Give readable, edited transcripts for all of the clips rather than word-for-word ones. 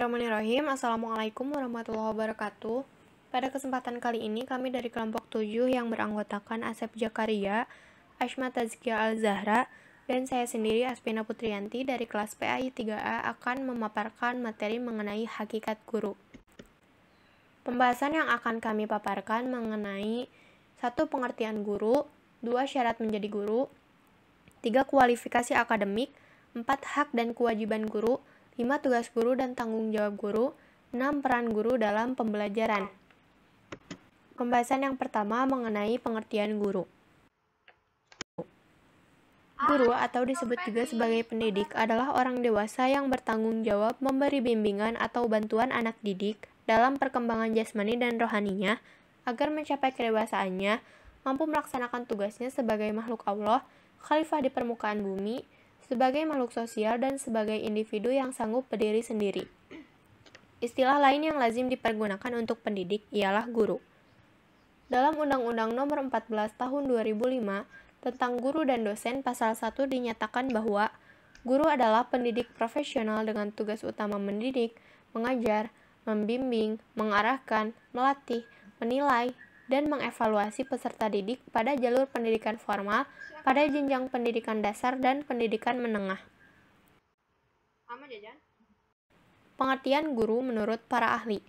Bismillahirrahmanirrahim. Assalamualaikum warahmatullahi wabarakatuh. Pada kesempatan kali ini, kami dari kelompok 7 yang beranggotakan Asep Jakaria, Ashma Tazkia Al-Zahra, dan saya sendiri Aspina Putriyanti dari kelas PAI 3A akan memaparkan materi mengenai hakikat guru. Pembahasan yang akan kami paparkan mengenai 1. Pengertian guru, 2. Syarat menjadi guru, 3. Kualifikasi akademik, 4. Hak dan kewajiban guru, 5. Tugas guru dan tanggung jawab guru, 6. Peran guru dalam pembelajaran. Pembahasan yang pertama mengenai pengertian guru. Guru atau disebut juga sebagai pendidik adalah orang dewasa yang bertanggung jawab memberi bimbingan atau bantuan anak didik dalam perkembangan jasmani dan rohaninya agar mencapai kedewasaannya, mampu melaksanakan tugasnya sebagai makhluk Allah, khalifah di permukaan bumi, sebagai makhluk sosial dan sebagai individu yang sanggup berdiri sendiri. Istilah lain yang lazim dipergunakan untuk pendidik ialah guru. Dalam Undang-Undang Nomor 14 Tahun 2005 tentang guru dan dosen pasal 1 dinyatakan bahwa guru adalah pendidik profesional dengan tugas utama mendidik, mengajar, membimbing, mengarahkan, melatih, menilai, dan mengevaluasi peserta didik pada jalur pendidikan formal, pada jenjang pendidikan dasar dan pendidikan menengah. Pengertian guru menurut para ahli.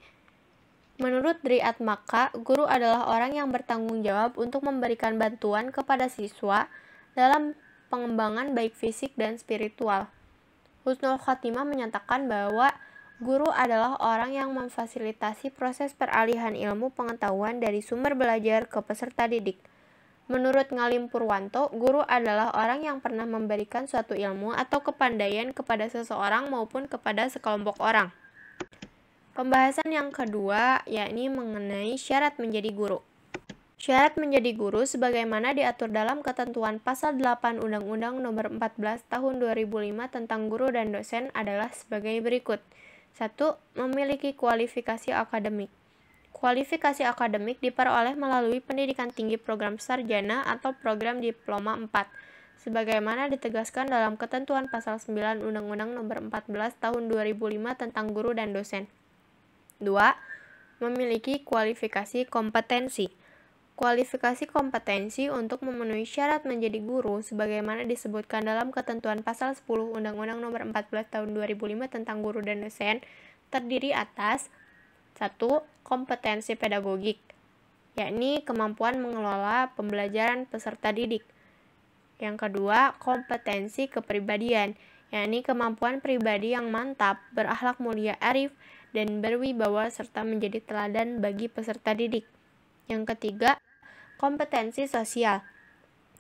Menurut Dri Atmaka, guru adalah orang yang bertanggung jawab untuk memberikan bantuan kepada siswa dalam pengembangan baik fisik dan spiritual. Husnul Khotimah menyatakan bahwa guru adalah orang yang memfasilitasi proses peralihan ilmu pengetahuan dari sumber belajar ke peserta didik. Menurut Ngalim Purwanto, guru adalah orang yang pernah memberikan suatu ilmu atau kepandaian kepada seseorang maupun kepada sekelompok orang. Pembahasan yang kedua yakni mengenai syarat menjadi guru. Syarat menjadi guru sebagaimana diatur dalam ketentuan pasal 8 Undang-Undang Nomor 14 Tahun 2005 tentang guru dan dosen adalah sebagai berikut. 1. Memiliki kualifikasi akademik. Kualifikasi akademik diperoleh melalui pendidikan tinggi program sarjana atau program diploma 4, sebagaimana ditegaskan dalam ketentuan pasal 9 Undang-Undang Nomor 14 Tahun 2005 tentang guru dan dosen. 2. Memiliki kualifikasi kompetensi. Kualifikasi kompetensi untuk memenuhi syarat menjadi guru sebagaimana disebutkan dalam ketentuan pasal 10 Undang-Undang Nomor 14 Tahun 2005 tentang guru dan dosen terdiri atas 1. Kompetensi pedagogik, yakni kemampuan mengelola pembelajaran peserta didik. Yang kedua, kompetensi kepribadian, yakni kemampuan pribadi yang mantap, berakhlak mulia arif, dan berwibawa serta menjadi teladan bagi peserta didik. Yang ketiga, kompetensi sosial,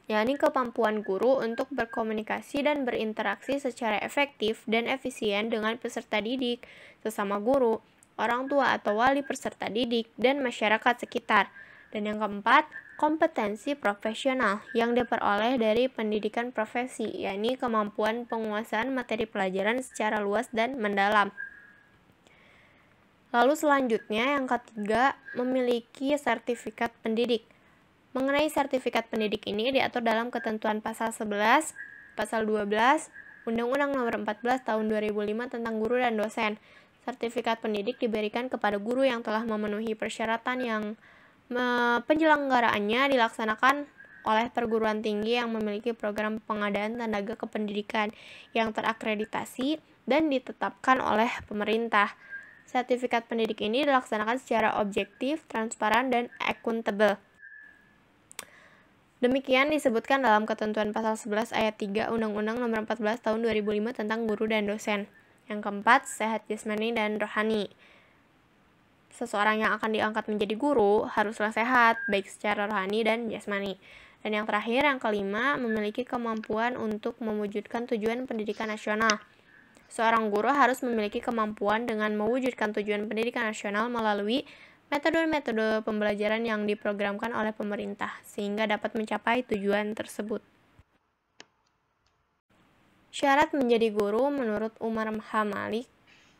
yakni kemampuan guru untuk berkomunikasi dan berinteraksi secara efektif dan efisien dengan peserta didik, sesama guru, orang tua atau wali peserta didik, dan masyarakat sekitar. Dan yang keempat, kompetensi profesional yang diperoleh dari pendidikan profesi, yakni kemampuan penguasaan materi pelajaran secara luas dan mendalam. Lalu selanjutnya yang ketiga, memiliki sertifikat pendidik. Mengenai sertifikat pendidik ini diatur dalam ketentuan pasal 11, pasal 12, Undang-Undang Nomor 14 Tahun 2005 tentang guru dan dosen. Sertifikat pendidik diberikan kepada guru yang telah memenuhi persyaratan yang penyelenggaraannya dilaksanakan oleh perguruan tinggi yang memiliki program pengadaan tenaga kependidikan yang terakreditasi dan ditetapkan oleh pemerintah. Sertifikat pendidik ini dilaksanakan secara objektif, transparan, dan akuntabel. Demikian disebutkan dalam ketentuan pasal 11 ayat 3 Undang-Undang Nomor 14 Tahun 2005 tentang guru dan dosen. Yang keempat, sehat jasmani dan rohani. Seseorang yang akan diangkat menjadi guru haruslah sehat, baik secara rohani dan jasmani. Dan yang terakhir, yang kelima, memiliki kemampuan untuk mewujudkan tujuan pendidikan nasional. Seorang guru harus memiliki kemampuan dengan mewujudkan tujuan pendidikan nasional melalui metode-metode pembelajaran yang diprogramkan oleh pemerintah, sehingga dapat mencapai tujuan tersebut. Syarat menjadi guru menurut Umar H. Malik,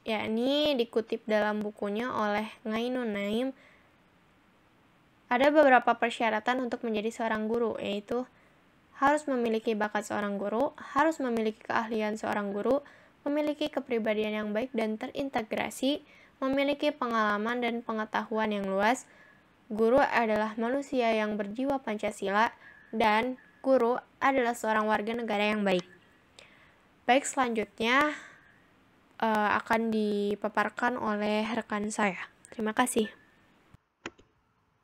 yakni dikutip dalam bukunya oleh Ghainun Naim, ada beberapa persyaratan untuk menjadi seorang guru, yaitu harus memiliki bakat seorang guru, harus memiliki keahlian seorang guru, memiliki kepribadian yang baik dan terintegrasi, memiliki pengalaman dan pengetahuan yang luas. Guru adalah manusia yang berjiwa Pancasila, dan guru adalah seorang warga negara yang baik. Baik, selanjutnya akan dipaparkan oleh rekan saya. Terima kasih.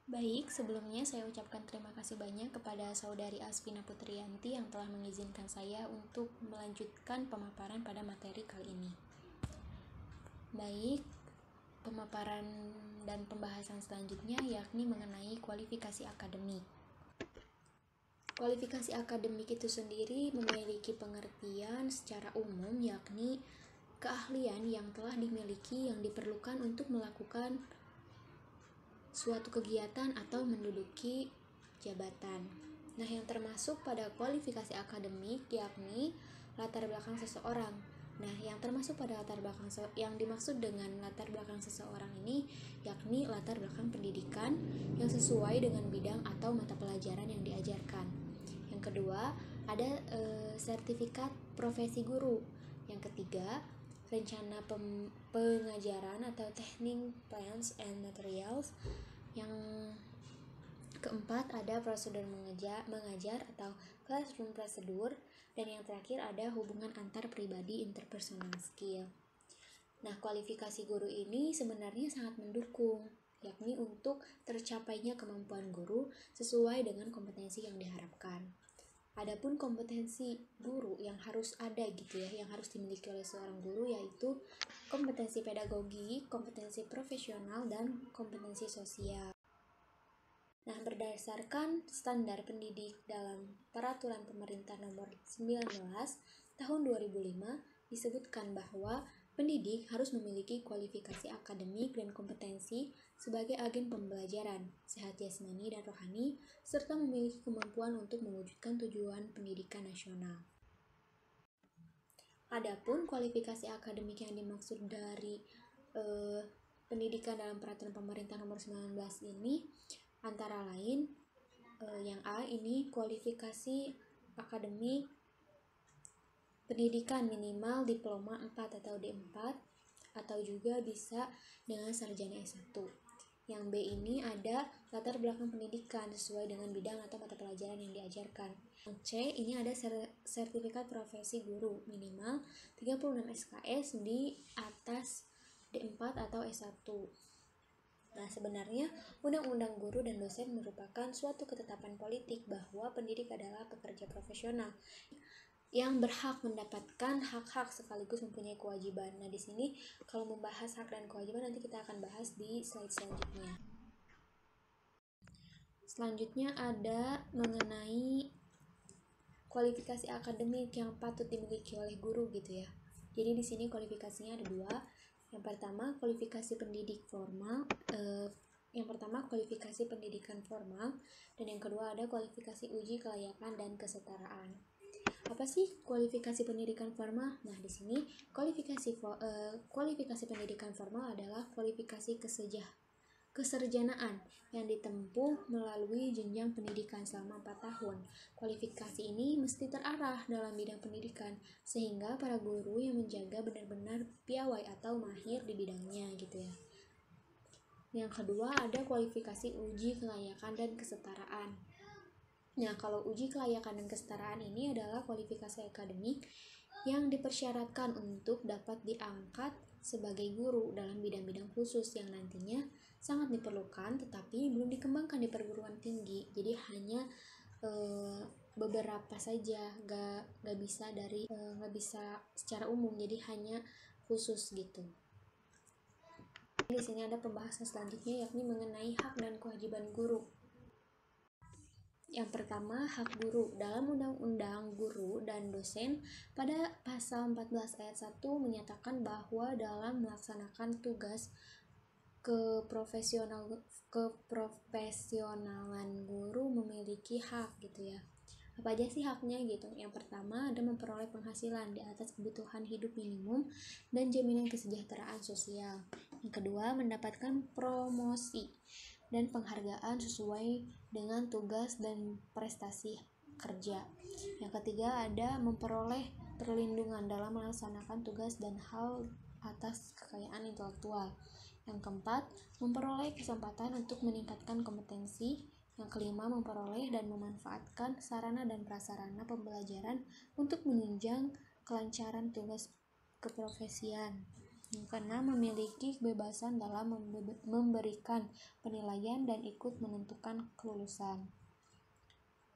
Baik, sebelumnya saya ucapkan terima kasih banyak kepada Saudari Asvina Putriyanti yang telah mengizinkan saya untuk melanjutkan pemaparan pada materi kali ini. Baik, pemaparan dan pembahasan selanjutnya yakni mengenai kualifikasi akademik. Kualifikasi akademik itu sendiri memiliki pengertian secara umum yakni keahlian yang telah dimiliki yang diperlukan untuk melakukan suatu kegiatan atau menduduki jabatan. Nah, yang termasuk pada kualifikasi akademik yakni latar belakang seseorang. Nah, yang termasuk pada latar belakang yang dimaksud dengan latar belakang seseorang ini yakni latar belakang pendidikan yang sesuai dengan bidang atau mata pelajaran yang diajarkan. Yang kedua, ada sertifikat profesi guru. Yang ketiga, rencana pengajaran atau technique plans and materials. Yang keempat, ada prosedur mengajar atau classroom procedure. Dan yang terakhir ada hubungan antar pribadi interpersonal skill. Nah, kualifikasi guru ini sebenarnya sangat mendukung, yakni untuk tercapainya kemampuan guru sesuai dengan kompetensi yang diharapkan. Adapun kompetensi guru yang harus ada gitu ya, yang harus dimiliki oleh seorang guru yaitu kompetensi pedagogi, kompetensi profesional, dan kompetensi sosial. Nah, berdasarkan standar pendidik dalam Peraturan Pemerintah Nomor 19 Tahun 2005 disebutkan bahwa pendidik harus memiliki kualifikasi akademik dan kompetensi sebagai agen pembelajaran, sehat jasmani dan rohani, serta memiliki kemampuan untuk mewujudkan tujuan pendidikan nasional. Adapun kualifikasi akademik yang dimaksud dari pendidikan dalam Peraturan Pemerintah Nomor 19 ini antara lain yang A ini kualifikasi akademik pendidikan minimal diploma 4 atau D4 atau juga bisa dengan sarjana S1. Yang B ini ada latar belakang pendidikan sesuai dengan bidang atau mata pelajaran yang diajarkan. Yang C ini ada sertifikat profesi guru minimal 36 SKS di atas D4 atau S1. Nah, sebenarnya Undang-Undang Guru dan Dosen merupakan suatu ketetapan politik bahwa pendidik adalah pekerja profesional yang berhak mendapatkan hak-hak sekaligus mempunyai kewajiban. Nah, di sini kalau membahas hak dan kewajiban nanti kita akan bahas di slide selanjutnya. Selanjutnya ada mengenai kualifikasi akademik yang patut dimiliki oleh guru gitu ya. Jadi di sini kualifikasinya ada dua. Yang pertama, kualifikasi pendidik formal. Kualifikasi pendidikan formal, dan yang kedua ada kualifikasi uji kelayakan dan kesetaraan. Apa sih kualifikasi pendidikan formal? Nah, di sini kualifikasi pendidikan formal adalah kualifikasi kesarjanaan yang ditempuh melalui jenjang pendidikan selama 4 tahun. Kualifikasi ini mesti terarah dalam bidang pendidikan sehingga para guru yang menjaga benar-benar piawai atau mahir di bidangnya gitu ya. Yang kedua ada kualifikasi uji kelayakan dan kesetaraan. Nah, kalau uji kelayakan dan kesetaraan ini adalah kualifikasi akademik yang dipersyaratkan untuk dapat diangkat sebagai guru dalam bidang-bidang khusus yang nantinya sangat diperlukan tetapi belum dikembangkan di perguruan tinggi. Jadi hanya beberapa saja, gak bisa secara umum, jadi hanya khusus gitu. Di sini ada pembahasan selanjutnya yakni mengenai hak dan kewajiban guru. Yang pertama, hak guru. Dalam Undang-Undang Guru dan Dosen pada pasal 14 ayat 1 menyatakan bahwa dalam melaksanakan tugas keprofesionalan guru memiliki hak gitu ya. Apa aja sih haknya gitu? Yang pertama ada memperoleh penghasilan di atas kebutuhan hidup minimum dan jaminan kesejahteraan sosial. Yang kedua, mendapatkan promosi dan penghargaan sesuai dengan tugas dan prestasi kerja. Yang ketiga ada memperoleh perlindungan dalam melaksanakan tugas dan hal atas kekayaan intelektual. Yang keempat, memperoleh kesempatan untuk meningkatkan kompetensi. Yang kelima, memperoleh dan memanfaatkan sarana dan prasarana pembelajaran untuk menunjang kelancaran tugas keprofesian. Yang keenam, memiliki kebebasan dalam memberikan penilaian dan ikut menentukan kelulusan.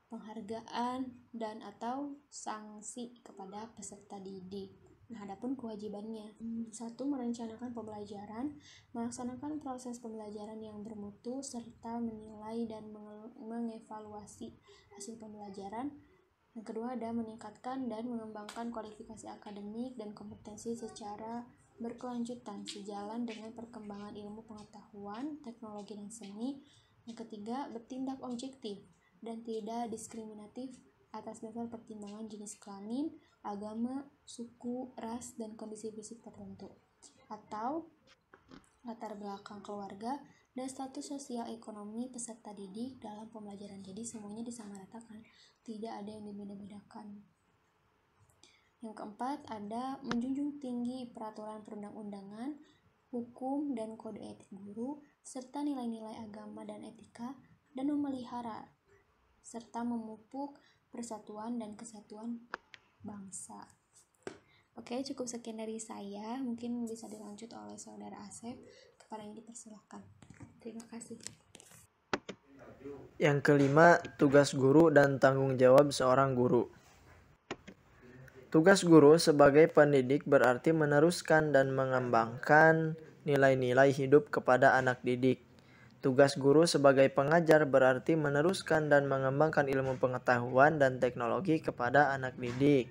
Penghargaan dan atau sanksi kepada peserta didik. Nah, adapun kewajibannya, 1. Merencanakan pembelajaran, melaksanakan proses pembelajaran yang bermutu, serta menilai dan mengevaluasi hasil pembelajaran. Yang kedua, ada meningkatkan dan mengembangkan kualifikasi akademik dan kompetensi secara berkelanjutan sejalan dengan perkembangan ilmu pengetahuan, teknologi, dan seni. Yang ketiga, bertindak objektif dan tidak diskriminatif atas dasar pertimbangan jenis kelamin, agama, suku, ras, dan kondisi fisik tertentu, atau latar belakang keluarga dan status sosial ekonomi peserta didik dalam pembelajaran. Jadi semuanya disamaratakan, tidak ada yang dibeda-bedakan. Yang keempat, ada menjunjung tinggi peraturan perundang-undangan, hukum, dan kode etik guru, serta nilai-nilai agama dan etika, dan memelihara serta memupuk persatuan dan kesatuan bangsa. Oke, cukup sekian dari saya. Mungkin bisa dilanjut oleh saudara Asep. Kepada yang dipersilahkan. Terima kasih. Yang kelima, tugas guru dan tanggung jawab seorang guru. Tugas guru sebagai pendidik berarti meneruskan dan mengembangkan nilai-nilai hidup kepada anak didik. Tugas guru sebagai pengajar berarti meneruskan dan mengembangkan ilmu pengetahuan dan teknologi kepada anak didik.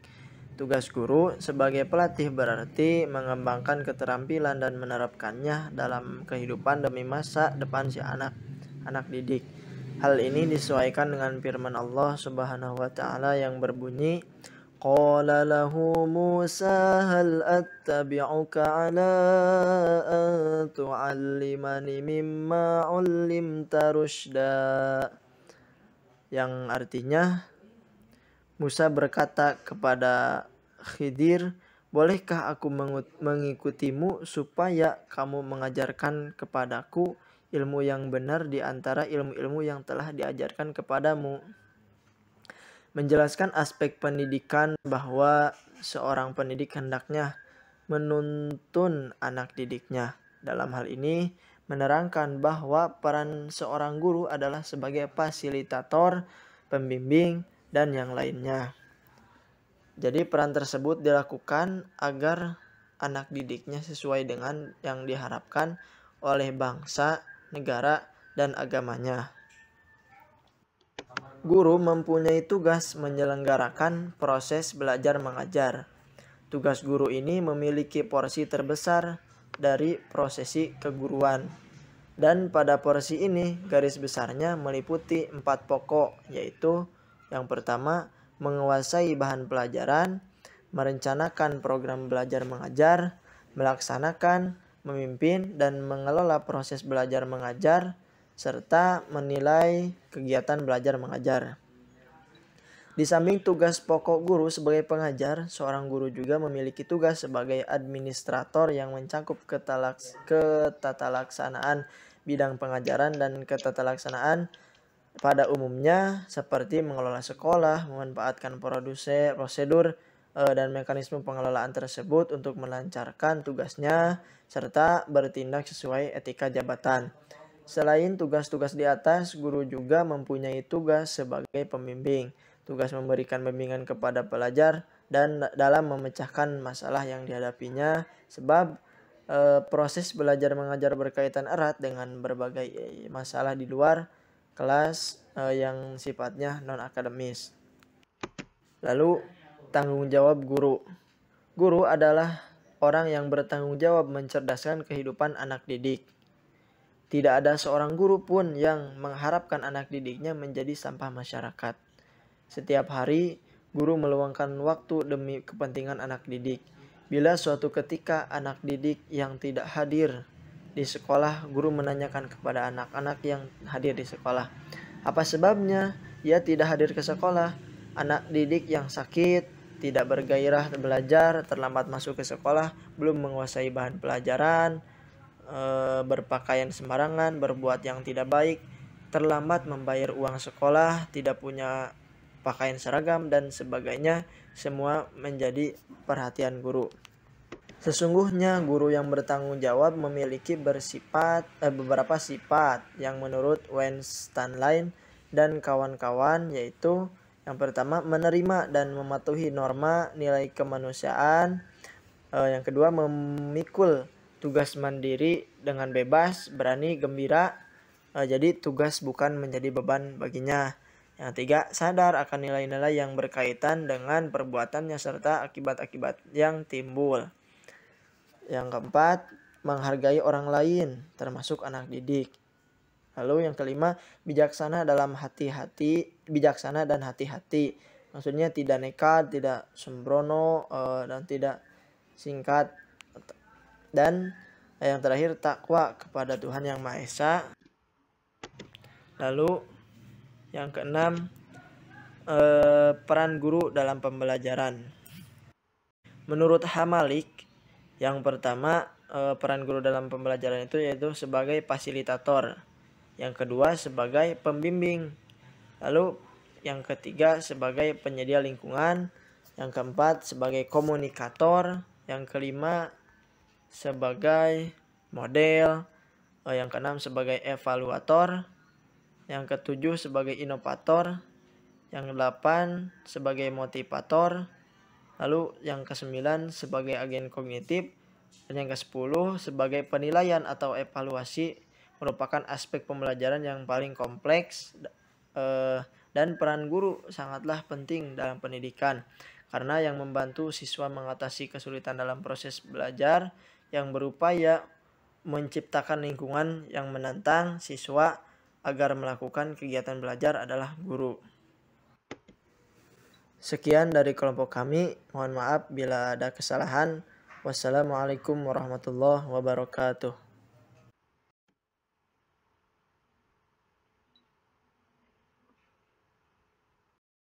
Tugas guru sebagai pelatih berarti mengembangkan keterampilan dan menerapkannya dalam kehidupan demi masa depan si anak didik. Hal ini disesuaikan dengan firman Allah Subhanahu wa taala yang berbunyi, Qala lahu Musa hal attabi'uka ala an tu'allimani mimma 'ullimta rusyda. Yang artinya, Musa berkata kepada Khidir, bolehkah aku mengikutimu supaya kamu mengajarkan kepadaku ilmu yang benar di antara ilmu-ilmu yang telah diajarkan kepadamu. Menjelaskan aspek pendidikan bahwa seorang pendidik hendaknya menuntun anak didiknya. Dalam hal ini menerangkan bahwa peran seorang guru adalah sebagai fasilitator, pembimbing, dan yang lainnya. Jadi peran tersebut dilakukan agar anak didiknya sesuai dengan yang diharapkan oleh bangsa, negara, dan agamanya. Guru mempunyai tugas menyelenggarakan proses belajar mengajar. Tugas guru ini memiliki porsi terbesar dari prosesi keguruan. Dan pada porsi ini garis besarnya meliputi 4 pokok, yaitu yang pertama, menguasai bahan pelajaran, merencanakan program belajar mengajar, melaksanakan, memimpin, dan mengelola proses belajar mengajar, serta menilai kegiatan belajar mengajar. Di samping tugas pokok guru sebagai pengajar, seorang guru juga memiliki tugas sebagai administrator yang mencakup ketatalaksanaan bidang pengajaran dan ketatalaksanaan pada umumnya, seperti mengelola sekolah, memanfaatkan prosedur dan mekanisme pengelolaan tersebut untuk melancarkan tugasnya, serta bertindak sesuai etika jabatan. Selain tugas-tugas di atas, guru juga mempunyai tugas sebagai pembimbing. Tugas memberikan bimbingan kepada pelajar dan dalam memecahkan masalah yang dihadapinya. Sebab proses belajar mengajar berkaitan erat dengan berbagai masalah di luar kelas yang sifatnya non-akademis. Lalu, tanggung jawab guru. Guru adalah orang yang bertanggung jawab mencerdaskan kehidupan anak didik. Tidak ada seorang guru pun yang mengharapkan anak didiknya menjadi sampah masyarakat. Setiap hari, guru meluangkan waktu demi kepentingan anak didik. Bila suatu ketika anak didik yang tidak hadir di sekolah, guru menanyakan kepada anak-anak yang hadir di sekolah, apa sebabnya ia tidak hadir ke sekolah? Anak didik yang sakit, tidak bergairah belajar, terlambat masuk ke sekolah, belum menguasai bahan pelajaran, berpakaian sembarangan, berbuat yang tidak baik, terlambat membayar uang sekolah, tidak punya pakaian seragam, dan sebagainya, semua menjadi perhatian guru. Sesungguhnya guru yang bertanggung jawab memiliki beberapa sifat yang menurut Weinstein dan kawan-kawan, yaitu yang pertama menerima dan mematuhi norma nilai kemanusiaan, yang kedua memikul tugas mandiri dengan bebas, berani, gembira, jadi tugas bukan menjadi beban baginya. Yang ketiga, sadar akan nilai-nilai yang berkaitan dengan perbuatannya serta akibat-akibat yang timbul. Yang keempat, menghargai orang lain, termasuk anak didik. Lalu yang kelima, bijaksana dan hati-hati. Maksudnya tidak nekat, tidak sembrono, dan tidak singkat. Dan yang terakhir, takwa kepada Tuhan Yang Maha Esa. Lalu yang keenam, peran guru dalam pembelajaran. Menurut Hamalik, yang pertama, peran guru dalam pembelajaran itu yaitu sebagai fasilitator. Yang kedua sebagai pembimbing. Lalu yang ketiga sebagai penyedia lingkungan. Yang keempat sebagai komunikator. Yang kelima sebagai model. Yang keenam sebagai evaluator. Yang ketujuh sebagai inovator. Yang kedelapan sebagai motivator. Lalu yang kesembilan sebagai agen kognitif. Dan yang ke-10 sebagai penilaian atau evaluasi, merupakan aspek pembelajaran yang paling kompleks, dan peran guru sangatlah penting dalam pendidikan karena yang membantu siswa mengatasi kesulitan dalam proses belajar, yang berupaya menciptakan lingkungan yang menantang siswa agar melakukan kegiatan belajar adalah guru. Sekian dari kelompok kami, mohon maaf bila ada kesalahan. Wassalamualaikum warahmatullahi wabarakatuh.